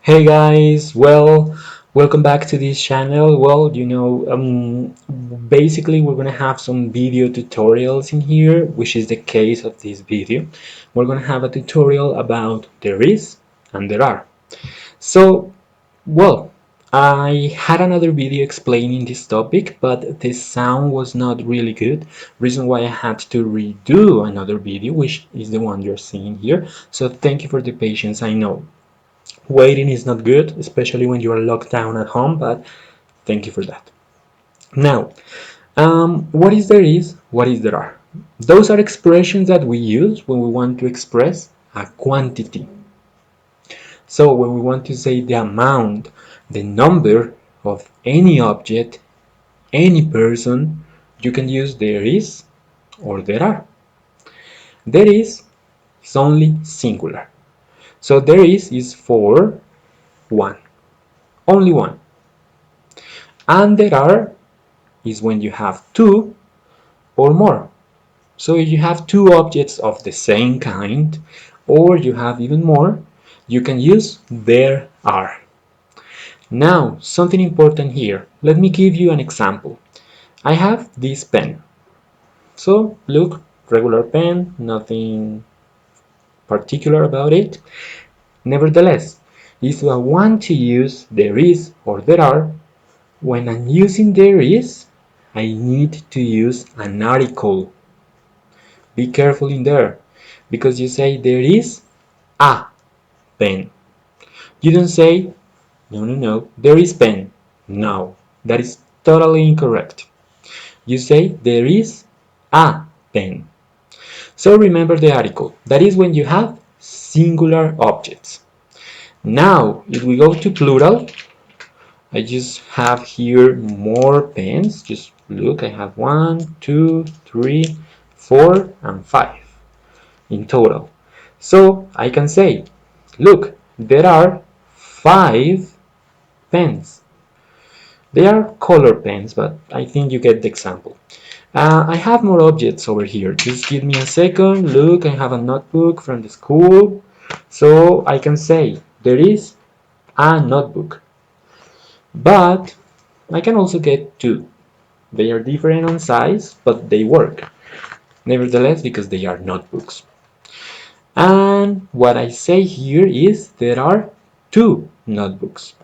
Hey guys, welcome back to this channel. Basically we're gonna have some video tutorials in here, which is the case of this video. We're gonna have a tutorial about there is and there are. So, well, I had another video explaining this topic, but the sound was not really good. Reason why I had to redo another video, which is the one you're seeing here. So thank you for the patience. I know waiting is not good, especially when you are locked down at home, but thank you for that. Now, what is there is, what is there are? Those are expressions that we use when we want to express a quantity. So when we want to say the amount, the number of any object, any person, you can use there is or there are. There is only singular. So there is for one, only one. And there are is when you have two or more. So if you have two objects of the same kind, or you have even more, you can use there are. Now, something important here. Let me give you an example. I have this pen. So look, regular pen, nothing particular about it. Nevertheless, if I want to use there is or there are, when I'm using there is, I need to use an article. Be careful in there, because you say there is a pen. You don't say, no, there is pen. No, that is totally incorrect. You say there is a pen. So remember the article. That is when you have singular objects. Now, if we go to plural, I just have here more pens. Just look, I have 1, 2, 3, 4, and 5 in total. So I can say, look, there are 5 pens. They are color pens, but I think you get the example. I have more objects over here. Just give me a second. Look, I have a notebook from the school. So I can say there is a notebook. But I can also get 2. They are different on size, but they work. Nevertheless, because they are notebooks. And what I say here is there are 2 notebooks.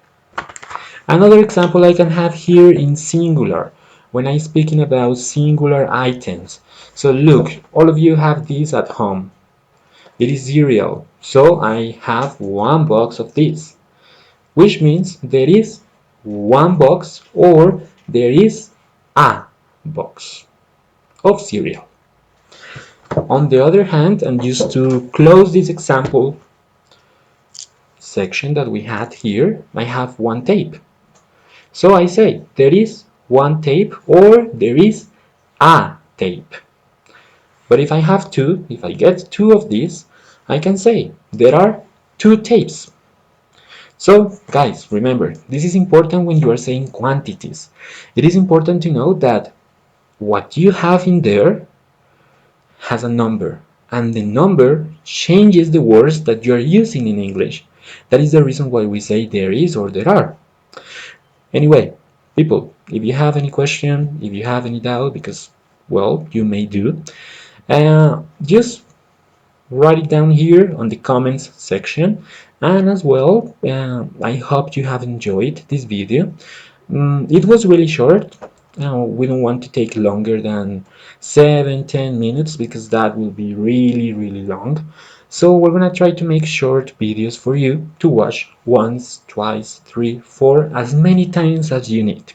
Another example I can have here in singular, when I'm speaking about singular items. So look, all of you have this at home. It is cereal, so I have 1 box of this, which means there is 1 box or there is a box of cereal. On the other hand, and just to close this example section that we had here, I have 1 tape. So I say there is 1 tape or there is a tape. But if I have 2, if I get 2 of these, I can say there are 2 tapes. So guys, remember, this is important when you are saying quantities. It is important to know that what you have in there has a number, and the number changes the words that you are using in English. That is the reason why we say there is or there are. Anyway, people, if you have any question, if you have any doubt, because, well, you may do, just write it down here on the comments section. And as well, I hope you have enjoyed this video. It was really short. We don't want to take longer than 7-10 minutes because that will be really long. So we're gonna try to make short videos for you to watch once, twice, 3, 4, as many times as you need.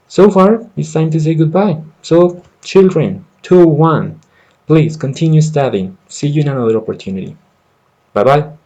So far, it's time to say goodbye. So children, 2, 1, please continue studying. See you in another opportunity. Bye bye.